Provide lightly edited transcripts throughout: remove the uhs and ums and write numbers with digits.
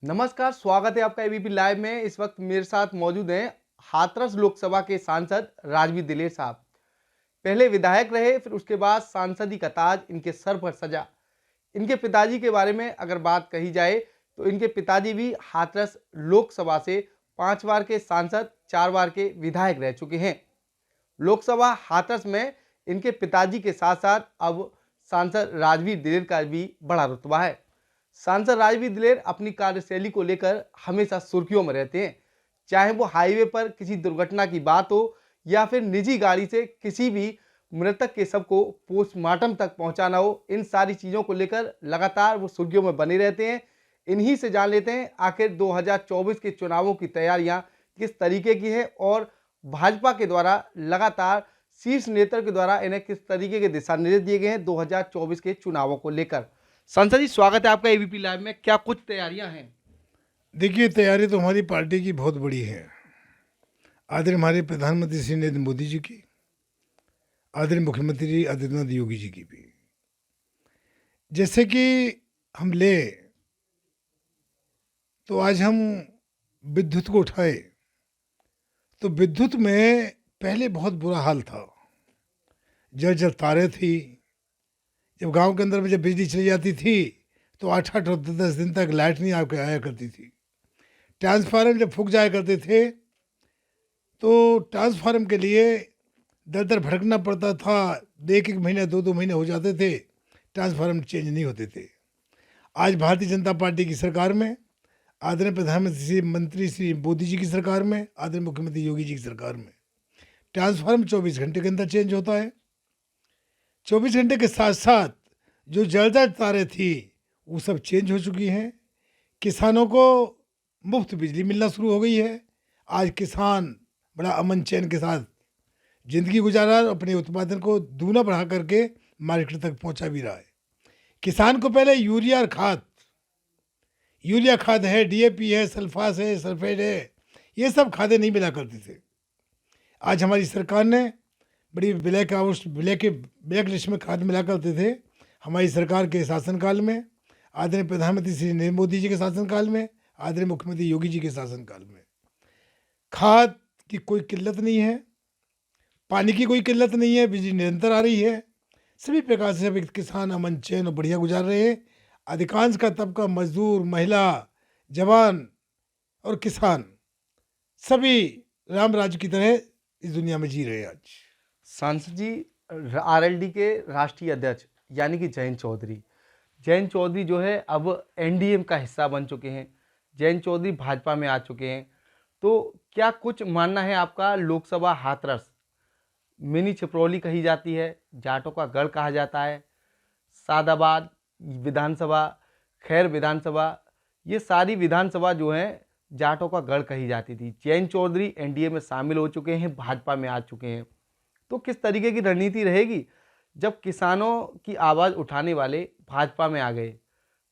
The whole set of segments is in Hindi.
नमस्कार, स्वागत है आपका एबीपी लाइव में। इस वक्त मेरे साथ मौजूद हैं हाथरस लोकसभा के सांसद राजवीर दिलेर साहब। पहले विधायक रहे, फिर उसके बाद सांसदी का ताज इनके सर पर सजा। इनके पिताजी के बारे में अगर बात कही जाए तो इनके पिताजी भी हाथरस लोकसभा से 5 बार के सांसद, 4 बार के विधायक रह चुके हैं। लोकसभा हाथरस में इनके पिताजी के साथ साथ अब सांसद राजवीर दिलेर का भी बड़ा रुतबा है। सांसद राजवीर दिलेर अपनी कार्यशैली को लेकर हमेशा सुर्खियों में रहते हैं, चाहे वो हाईवे पर किसी दुर्घटना की बात हो या फिर निजी गाड़ी से किसी भी मृतक के शव को पोस्टमार्टम तक पहुंचाना हो। इन सारी चीज़ों को लेकर लगातार वो सुर्खियों में बने रहते हैं। इन्हीं से जान लेते हैं आखिर 2024 के चुनावों की तैयारियां किस तरीके की है और भाजपा के द्वारा लगातार शीर्ष नेता के द्वारा इन्हें किस तरीके के दिशा निर्देश दिए गए हैं 2024 के चुनावों को लेकर। संसद जी, स्वागत है आपका एबीपी लाइव में। क्या कुछ तैयारियां हैं? देखिए, तैयारी तो हमारी पार्टी की बहुत बड़ी है। आदरणीय हमारे प्रधानमंत्री श्री नरेंद्र मोदी जी की, आदरणीय मुख्यमंत्री आदित्यनाथ योगी जी की भी। जैसे कि हम ले तो आज हम विद्युत को उठाए तो विद्युत में पहले बहुत बुरा हाल था। जल जल तारे थी। जब गांव के अंदर में जब बिजली चली जाती थी तो 8-8 और 10 दिन तक लाइट नहीं आया करती थी। ट्रांसफार्मर जब फूक जाया करते थे तो ट्रांसफार्मर के लिए दर दर भटकना पड़ता था। एक महीने 2 महीने हो जाते थे, ट्रांसफार्मर चेंज नहीं होते थे। आज भारतीय जनता पार्टी की सरकार में, आदरणीय प्रधानमंत्री श्री मोदी जी की सरकार में, आदरणीय मुख्यमंत्री योगी जी की सरकार में ट्रांसफार्मर 24 घंटे के अंदर चेंज होता है। 24 घंटे के साथ साथ जो जलदार तारें थी वो सब चेंज हो चुकी हैं। किसानों को मुफ्त बिजली मिलना शुरू हो गई है। आज किसान बड़ा अमन चैन के साथ जिंदगी गुजार रहा है और अपने उत्पादन को दूना बढ़ा करके मार्केट तक पहुंचा भी रहा है। किसान को पहले यूरिया खाद है, डीएपी है, सल्फास है, सल्फेट है, ये सब खादें नहीं मिला करती थे। आज हमारी सरकार ने बड़ी ब्लैक लिस्ट में खाद मिला करते थे। हमारी सरकार के शासनकाल में, आदरणीय प्रधानमंत्री श्री नरेंद्र मोदी जी के शासनकाल में, आदरणीय मुख्यमंत्री योगी जी के शासनकाल में खाद की कोई किल्लत नहीं है, पानी की कोई किल्लत नहीं है, बिजली निरंतर आ रही है। सभी प्रकार से सभी किसान अमन चैन और बढ़िया गुजार रहे हैं। अधिकांश का तबका मजदूर, महिला, जवान और किसान सभी राम राज्य की तरह इस दुनिया में जी रहे हैं। आज सांसद जी, आरएलडी के राष्ट्रीय अध्यक्ष यानी कि जयंत चौधरी जो है अब एनडीए का हिस्सा बन चुके हैं। जयंत चौधरी भाजपा में आ चुके हैं। तो क्या कुछ मानना है आपका? लोकसभा हाथरस मिनी छिपरौली कही जाती है, जाटों का गढ़ कहा जाता है, सादाबाद विधानसभा, खैर विधानसभा, ये सारी विधानसभा जो है जाटों का गढ़ कही जाती थी। जयंत चौधरी एनडीए में शामिल हो चुके हैं, भाजपा में आ चुके हैं। तो किस तरीके की रणनीति रहेगी जब किसानों की आवाज़ उठाने वाले भाजपा में आ गए?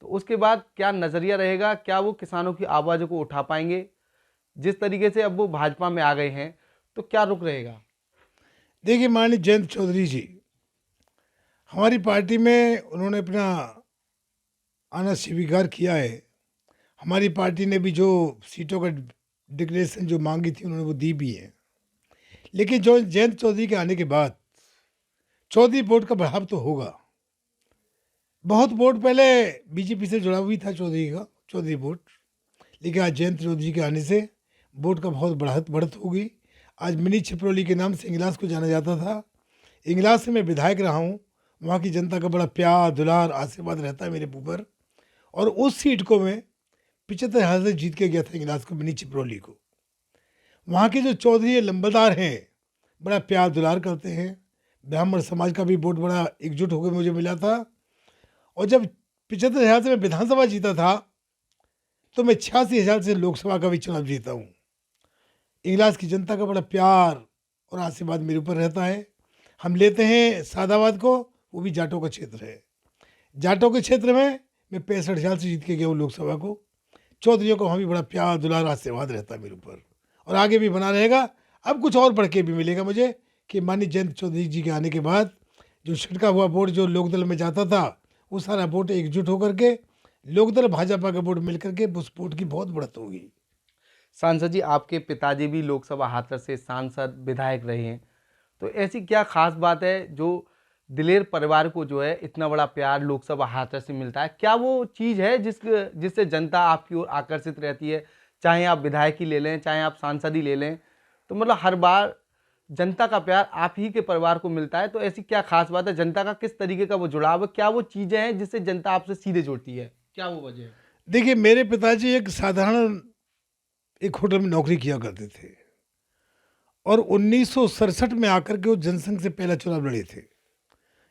तो उसके बाद क्या नज़रिया रहेगा? क्या वो किसानों की आवाज़ों को उठा पाएंगे? जिस तरीके से अब वो भाजपा में आ गए हैं तो क्या रुख रहेगा? देखिए, माननीय जयंत चौधरी जी हमारी पार्टी में उन्होंने अपना आना स्वीकार किया है। हमारी पार्टी ने भी जो सीटों का डिक्लेरेशन जो मांगी थी उन्होंने वो दी भी है। लेकिन जो जयंत चौधरी के आने के बाद चौधरी बोर्ड का बढ़ाव तो होगा। बहुत बोर्ड पहले बीजेपी से जुड़ा हुई था चौधरी बोर्ड, लेकिन आज जयंत चौधरी के आने से बोर्ड का बहुत बढ़त होगी। आज मिनी छिपरौली के नाम से इंगलास को जाना जाता था। इंगलास से मैं विधायक रहा हूँ। वहाँ की जनता का बड़ा प्यार, दुलार, आशीर्वाद रहता है मेरे ऊपर। और उस सीट को मैं 75,000 से जीत के गया था, इंगलास को, मिनी छिपरौली को। वहाँ के जो चौधरी लंबरदार हैं बड़ा प्यार दुलार करते हैं। ब्राह्मण समाज का भी वोट बड़ा एकजुट होकर मुझे मिला था। और जब 75,000 से मैं विधानसभा जीता था तो मैं 86,000 से लोकसभा का भी चुनाव जीता हूँ। इंगलास की जनता का बड़ा प्यार और आशीर्वाद मेरे ऊपर रहता है। हम लेते हैं सादाबाद को, वो भी जाटों का क्षेत्र है। जाटों के क्षेत्र में मैं 65,000 से जीत के गया हूँ लोकसभा को। चौधरीयों को वहाँ भी बड़ा प्यार दुलार आशीर्वाद रहता है मेरे ऊपर और आगे भी बना रहेगा। अब कुछ और बढ़ के भी मिलेगा मुझे कि माननीय जयंत चौधरी जी के आने के बाद जो छिटका हुआ वोट जो लोकदल में जाता था वो सारा वोट एकजुट होकर के लोकदल भाजपा का वोट मिलकर के उस वोट की बहुत बढ़त होगी। सांसद जी, आपके पिताजी भी लोकसभा हाथरस से सांसद विधायक रहे हैं, तो ऐसी क्या खास बात है जो दिलेर परिवार को जो है इतना बड़ा प्यार लोकसभा हाथरस से मिलता है? क्या वो चीज़ है जिससे जनता आपकी ओर आकर्षित रहती है? चाहे आप विधायक ही ले लें, चाहे आप सांसद ही ले लें, तो मतलब हर बार जनता का प्यार आप ही के परिवार को मिलता है। तो ऐसी क्या खास बात है? जनता का किस तरीके का वो जुड़ाव है? क्या वो चीज़ें हैं जिससे जनता आपसे सीधे जुड़ती है? क्या वो वजह है? देखिए, मेरे पिताजी एक साधारण एक होटल में नौकरी किया करते थे और 1967 में आकर के वो जनसंघ से पहला चुनाव लड़े थे।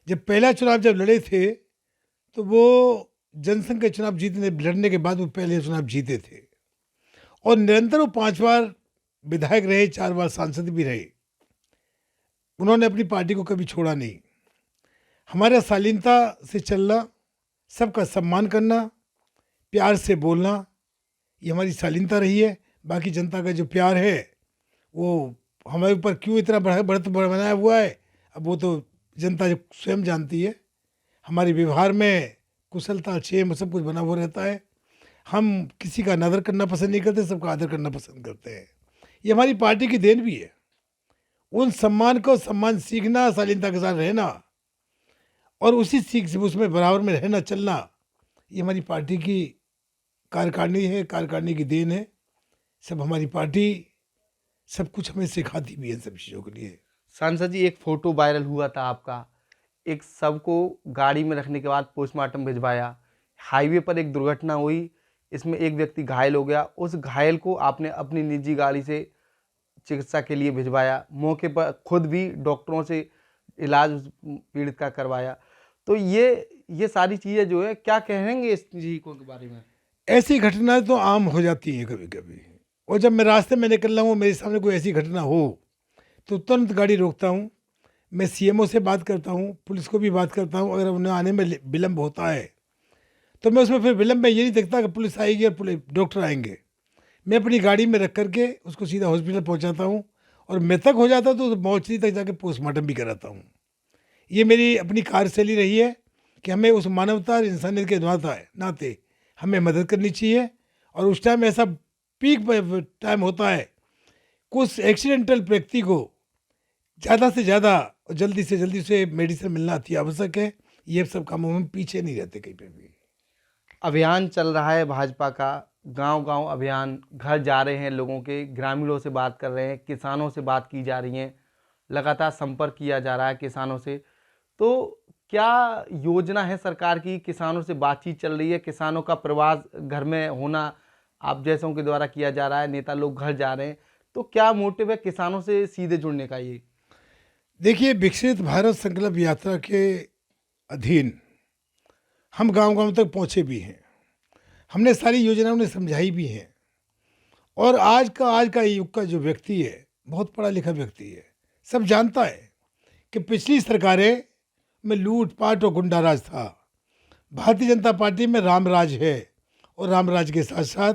जब पहला चुनाव जब लड़े थे तो वो जनसंघ के चुनाव जीतने लड़ने के बाद वो पहले चुनाव जीते थे और निरंतर वो 5 बार विधायक रहे, 4 बार सांसद भी रहे। उन्होंने अपनी पार्टी को कभी छोड़ा नहीं। हमारा शालीनता से चलना, सबका सम्मान करना, प्यार से बोलना, ये हमारी शालीनता रही है। बाकी जनता का जो प्यार है वो हमारे ऊपर क्यों इतना बढ़त बनाया हुआ है, अब वो तो जनता जो स्वयं जानती है। हमारे व्यवहार में कुशलता, क्षेम सब कुछ बना हुआ रहता है। हम किसी का अनादर करना पसंद नहीं करते, सबका आदर करना पसंद करते हैं। ये हमारी पार्टी की देन भी है। उन सम्मान को सम्मान सीखना, शालीनता के साथ रहना और उसी सीख से उसमें बराबर में रहना चलना, ये हमारी पार्टी की कार्यकारिणी है, कार्यकारिणी की देन है। सब हमारी पार्टी सब कुछ हमें सिखाती भी है सब चीज़ों के लिए। सांसद जी, एक फोटो वायरल हुआ था आपका, एक शव को गाड़ी में रखने के बाद पोस्टमार्टम भिजवाया, हाईवे पर एक दुर्घटना हुई, इसमें एक व्यक्ति घायल हो गया, उस घायल को आपने अपनी निजी गाड़ी से चिकित्सा के लिए भिजवाया, मौके पर खुद भी डॉक्टरों से इलाज उस पीड़ित का करवाया। तो ये सारी चीज़ें जो है, क्या कहेंगे इस चीज़ को के बारे में? ऐसी घटनाएं तो आम हो जाती हैं कभी कभी, और जब मैं रास्ते में निकल रहा हूँ, मेरे सामने कोई ऐसी घटना हो तो तुरंत गाड़ी रोकता हूँ। मैं सीएमओ से बात करता हूँ, पुलिस को भी बात करता हूँ। अगर उन्हें आने में विलम्ब होता है तो मैं उसमें फिर विलम्ब में ये नहीं देखता कि पुलिस आएगी और पुलिस डॉक्टर आएंगे। मैं अपनी गाड़ी में रख करके उसको सीधा हॉस्पिटल पहुँचाता हूँ और मृतक हो जाता तो मोर्चरी तक जाके पोस्टमार्टम भी कराता हूँ। ये मेरी अपनी कार्यशैली रही है कि हमें उस मानवता और इंसानियत के नाते हमें मदद करनी चाहिए। और उस टाइम ऐसा पीक टाइम होता है, कुछ एक्सीडेंटल व्यक्ति को ज़्यादा से ज़्यादा और जल्दी से जल्दी से मेडिसिन मिलना अति आवश्यक है। ये सब कामों में पीछे नहीं रहते कहीं पे भी। अभियान चल रहा है भाजपा का, गांव-गांव अभियान, घर जा रहे हैं लोगों के, ग्रामीणों से बात कर रहे हैं, किसानों से बात की जा रही है, लगातार संपर्क किया जा रहा है किसानों से। तो क्या योजना है सरकार की? किसानों से बातचीत चल रही है, किसानों का प्रवास घर में होना आप जैसों के द्वारा किया जा रहा है, नेता लोग घर जा रहे हैं, तो क्या मोटिव है किसानों से सीधे जुड़ने का ये? देखिए, विकसित भारत संकल्प यात्रा के अधीन हम गांव-गांव तक पहुंचे भी हैं। हमने सारी योजनाएं उन्हें समझाई भी हैं। और आज का युग का जो व्यक्ति है, बहुत पढ़ा लिखा व्यक्ति है, सब जानता है कि पिछली सरकारें में लूट-पाट और गुंडाराज था। भारतीय जनता पार्टी में रामराज है और रामराज के साथ साथ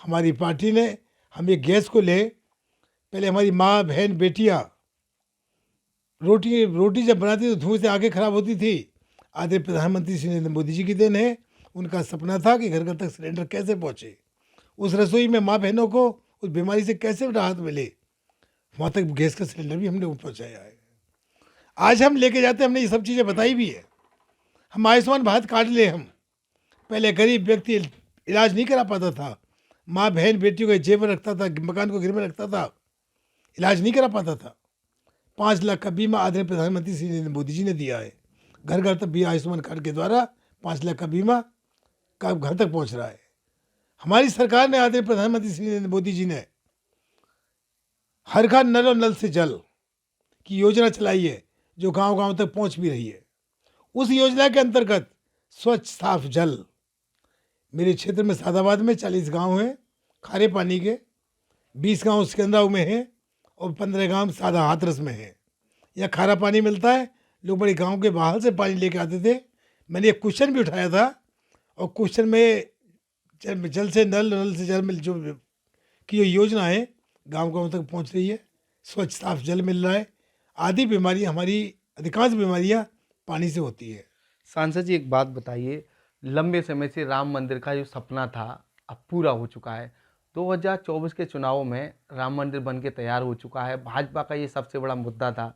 हमारी पार्टी ने हम ये गैस को ले, पहले हमारी माँ, बहन, बेटियाँ रोटी जब बनाती तो धुएं से आंखें खराब होती थी। आदरणीय प्रधानमंत्री श्री नरेंद्र मोदी जी की देन है। उनका सपना था कि घर घर तक सिलेंडर कैसे पहुँचे, उस रसोई में माँ बहनों को उस बीमारी से कैसे राहत मिले, वहाँ तक गैस का सिलेंडर भी हमने पहुँचाया है। आज हम लेके जाते, हमने ये सब चीज़ें बताई भी है। हम आयुष्मान भारत कार्ड ले, हम पहले गरीब व्यक्ति इलाज नहीं करा पाता था, माँ बहन बेटियों को जेवर रखता था, मकान को गिरवे रखता था, इलाज नहीं करा पाता था। 5 लाख का बीमा आदरणीय प्रधानमंत्री श्री नरेंद्र मोदी जी ने दिया है। घर घर तक भी आयुष्मान कार्ड के द्वारा 5 लाख का बीमा का घर तक पहुंच रहा है। हमारी सरकार ने, आदरणीय प्रधानमंत्री श्री नरेंद्र मोदी जी ने हर घर नल और नल से जल की योजना चलाई है, जो गांव गांव तक पहुंच भी रही है। उस योजना के अंतर्गत स्वच्छ साफ जल, मेरे क्षेत्र में सादाबाद में 40 गांव हैं खारे पानी के, 20 गांव सिकंदराबाद में हैं और 15 गांव सादा हाथरस में हैं। यहाँ खारा पानी मिलता है, लोग बड़े गांव के बाहर से पानी लेके आते थे। मैंने एक क्वेश्चन भी उठाया था और क्वेश्चन में जल से नल, नल से जल मिल जो की योजना है गांव गांव तक पहुंच रही है। स्वच्छ साफ जल मिल रहा है। आदि बीमारियां, हमारी अधिकांश बीमारियां पानी से होती है। सांसद जी, एक बात बताइए, लंबे समय से राम मंदिर का जो सपना था अब पूरा हो चुका है। 2024 के चुनावों में राम मंदिर बन के तैयार हो चुका है। भाजपा का ये सबसे बड़ा मुद्दा था।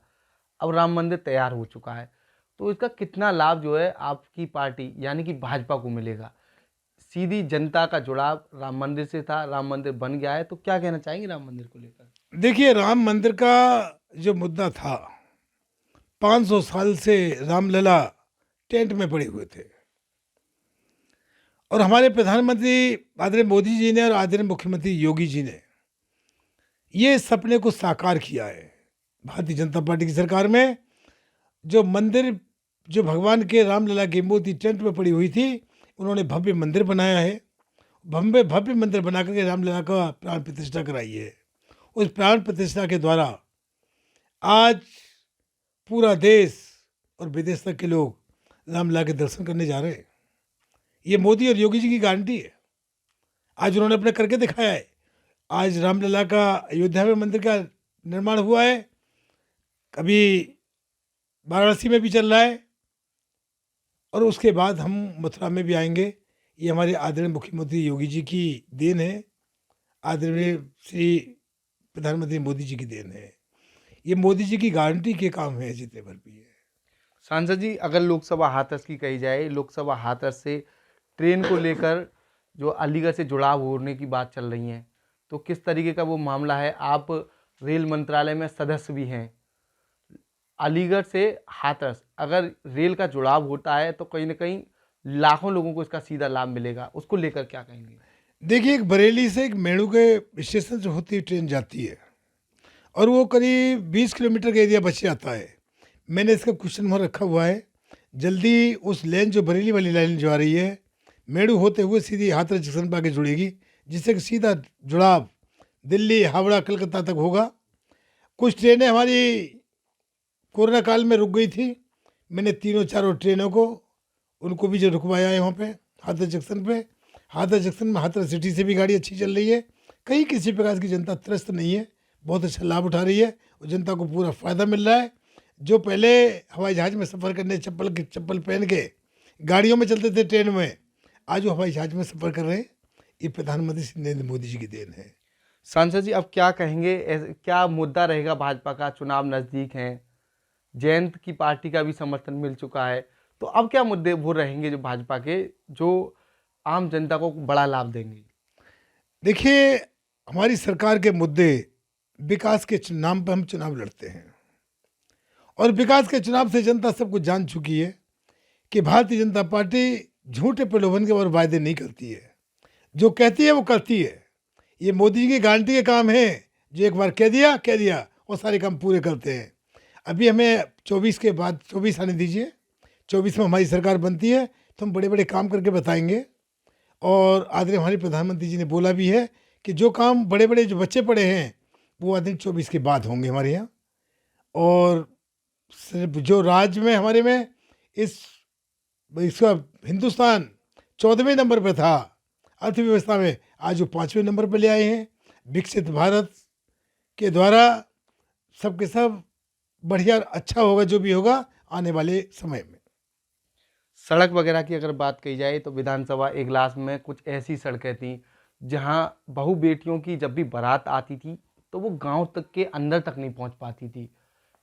अब राम मंदिर तैयार हो चुका है, तो इसका कितना लाभ जो है आपकी पार्टी यानी कि भाजपा को मिलेगा? सीधी जनता का जुड़ाव राम मंदिर से था, राम मंदिर बन गया है, तो क्या कहना चाहेंगे राम मंदिर को लेकर? देखिए, राम मंदिर का जो मुद्दा था, 500 साल से रामलला टेंट में पड़े हुए थे और हमारे प्रधानमंत्री आदरणीय मोदी जी ने और आदरणीय मुख्यमंत्री योगी जी ने ये सपने को साकार किया है। भारतीय जनता पार्टी की सरकार में जो मंदिर, जो भगवान के रामलला की मूर्ति टेंट में पड़ी हुई थी, उन्होंने भव्य मंदिर बनाया है। भव्य भव्य मंदिर बना करके रामलला का प्राण प्रतिष्ठा कराई है। उस प्राण प्रतिष्ठा के द्वारा आज पूरा देश और विदेश तक के लोग रामलला के दर्शन करने जा रहे हैं। ये मोदी और योगी जी की गारंटी है। आज उन्होंने अपने करके दिखाया है। आज रामलला का अयोध्या में मंदिर का निर्माण हुआ है, अभी वाराणसी में भी चल रहा है और उसके बाद हम मथुरा में भी आएंगे। ये हमारे आदरणीय मुख्यमंत्री योगी जी की देन है, आदरणीय श्री प्रधानमंत्री मोदी जी की देन है। ये मोदी जी की गारंटी के काम है जितने भर भी है। सांसद जी, अगर लोकसभा हाथरस की कही जाए, लोकसभा हाथरस से ट्रेन को लेकर जो अलीगढ़ से जुड़ाव होने की बात चल रही है, तो किस तरीके का वो मामला है? आप रेल मंत्रालय में सदस्य भी हैं। अलीगढ़ से हाथरस अगर रेल का जुड़ाव होता है तो कहीं ना कहीं लाखों लोगों को इसका सीधा लाभ मिलेगा, उसको लेकर क्या कहेंगे? देखिए, एक बरेली से एक मेणु के स्टेशन से होती हुई ट्रेन जाती है और वो करीब 20 किलोमीटर का एरिया बच जाता है। मैंने इसका क्वेश्चन वहाँ रखा हुआ है। जल्दी उस लाइन, जो बरेली वाली लाइन जो आ रही है, मेणु होते हुए सीधी हाथरस जंक्शन पर आके जुड़ेगी, जिससे कि सीधा जुड़ाव दिल्ली, हावड़ा, कलकत्ता तक होगा। कुछ ट्रेनें हमारी कोरोना काल में रुक गई थी। मैंने तीनों चारों ट्रेनों को, उनको भी जो रुकवाया है वहाँ पे हाथरस जंक्शन पे। हाथरस जंक्शन में हाथरस सिटी से भी गाड़ी अच्छी चल रही है। कहीं किसी प्रकार की जनता त्रस्त नहीं है, बहुत अच्छा लाभ उठा रही है और जनता को पूरा फ़ायदा मिल रहा है। जो पहले हवाई जहाज़ में सफ़र करने चप्पल पहन के गाड़ियों में चलते थे ट्रेन में, आज वो हवाई जहाज़ में सफ़र कर रहे हैं। ये प्रधानमंत्री श्री नरेंद्र मोदी जी की देन है। सांसद जी, अब क्या कहेंगे, क्या मुद्दा रहेगा? भाजपा का चुनाव नज़दीक है, जयंत की पार्टी का भी समर्थन मिल चुका है, तो अब क्या मुद्दे वो रहेंगे जो भाजपा के, जो आम जनता को बड़ा लाभ देंगे? देखिए, हमारी सरकार के मुद्दे, विकास के नाम पर हम चुनाव लड़ते हैं और विकास के चुनाव से जनता सब कुछ जान चुकी है कि भारतीय जनता पार्टी झूठे प्रलोभन के और वायदे नहीं करती है। जो कहती है वो करती है। ये मोदी जी की गारंटी के काम है, जो एक बार कह दिया और सारे काम पूरे करते हैं। अभी हमें 24 के बाद 24 आने दीजिए, 24 में हमारी सरकार बनती है तो हम बड़े बड़े काम करके बताएंगे। और आदरणीय हमारे प्रधानमंत्री जी ने बोला भी है कि जो काम बड़े बड़े जो बच्चे पड़े हैं वो आदरणीय 24 के बाद होंगे हमारे यहाँ। और सिर्फ जो राज्य में हमारे में इसका हिंदुस्तान 14वें नंबर पर था अर्थव्यवस्था में, आज वो 5वें नंबर पर ले आए हैं। विकसित भारत के द्वारा सबके सब बढ़िया अच्छा होगा जो भी होगा आने वाले समय में। सड़क वगैरह की अगर बात की जाए तो विधानसभा इजलास में कुछ ऐसी सड़कें थी जहां बहू बेटियों की जब भी बारात आती थी तो वो गांव तक के अंदर तक नहीं पहुंच पाती थी,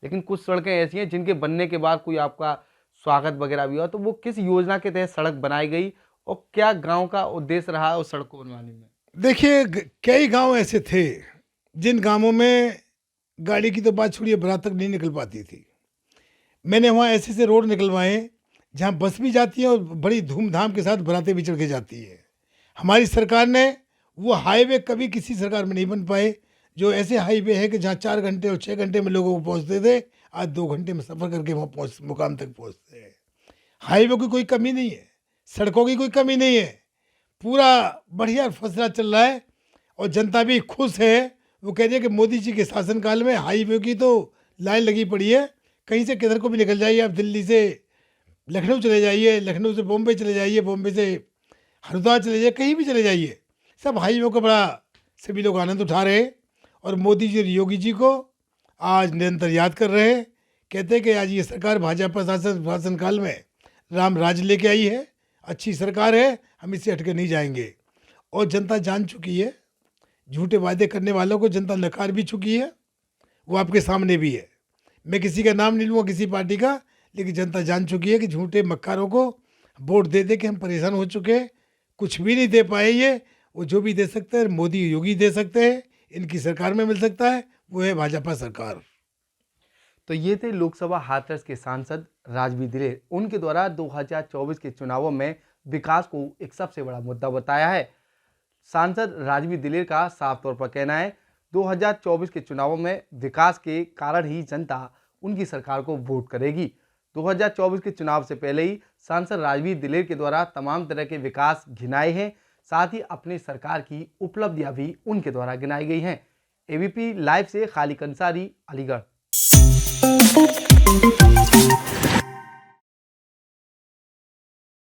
लेकिन कुछ सड़कें ऐसी हैं जिनके बनने के बाद कोई आपका स्वागत वगैरह भी हुआ, तो वो किस योजना के तहत सड़क बनाई गई और क्या गांव का उद्देश्य रहा उस सड़क को बनवाने में? देखिए, कई गांव ऐसे थे जिन गांवों में गाड़ी की तो बात छोड़िए, बारात तक नहीं निकल पाती थी। मैंने वहाँ ऐसे ऐसे रोड निकलवाए जहाँ बस भी जाती है और बड़ी धूमधाम के साथ बारातें भी चढ़ के जाती है। हमारी सरकार ने वो हाईवे कभी किसी सरकार में नहीं बन पाए, जो ऐसे हाईवे है कि जहाँ 4 घंटे और 6 घंटे में लोगों को पहुँचते थे, आज 2 घंटे में सफ़र करके वहाँ मुकाम तक पहुँचते हैं। हाईवे की कोई कमी नहीं है, सड़कों की कोई कमी नहीं है, पूरा बढ़िया फसला चल रहा है और जनता भी खुश है। वो कह रही है कि मोदी जी के शासनकाल में हाईवे की तो लाइन लगी पड़ी है, कहीं से किधर को भी निकल जाइए। आप दिल्ली से लखनऊ चले जाइए, लखनऊ से बॉम्बे चले जाइए, बॉम्बे से हरिद्वार चले जाइए, कहीं भी चले जाइए, सब हाईवे का बड़ा सभी लोग आनंद उठा रहे हैं और मोदी जी और योगी जी को आज निरंतर याद कर रहे हैं। कहते हैं कि आज ये सरकार भाजपा शासनकाल में राम राज्य लेके आई है अच्छी सरकार है, हम इससे हटके नहीं जाएंगे। और जनता जान चुकी है, झूठे वादे करने वालों को जनता नकार भी चुकी है, वो आपके सामने भी है। मैं किसी का नाम नहीं लूँगा, किसी पार्टी का, लेकिन जनता जान चुकी है कि झूठे मक्कारों को वोट दे दे के हम परेशान हो चुके हैं। कुछ भी नहीं दे पाए ये, वो जो भी दे सकते हैं मोदी योगी दे सकते हैं, इनकी सरकार में मिल सकता है, वो है भाजपा सरकार। तो ये थे लोकसभा हाथरस के सांसद राजवीर दिलेर। उनके द्वारा 2024 के चुनावों में विकास को एक सबसे बड़ा मुद्दा बताया है। सांसद राजवीर दिलेर का साफ तौर पर कहना है 2024 के चुनावों में विकास के कारण ही जनता उनकी सरकार को वोट करेगी। 2024 के चुनाव से पहले ही सांसद राजवीर दिलेर के द्वारा तमाम तरह के विकास गिनाए हैं, साथ ही अपनी सरकार की उपलब्धियां भी उनके द्वारा गिनाई गई हैं। एबीपी लाइव से खालिद अंसारी, अलीगढ़।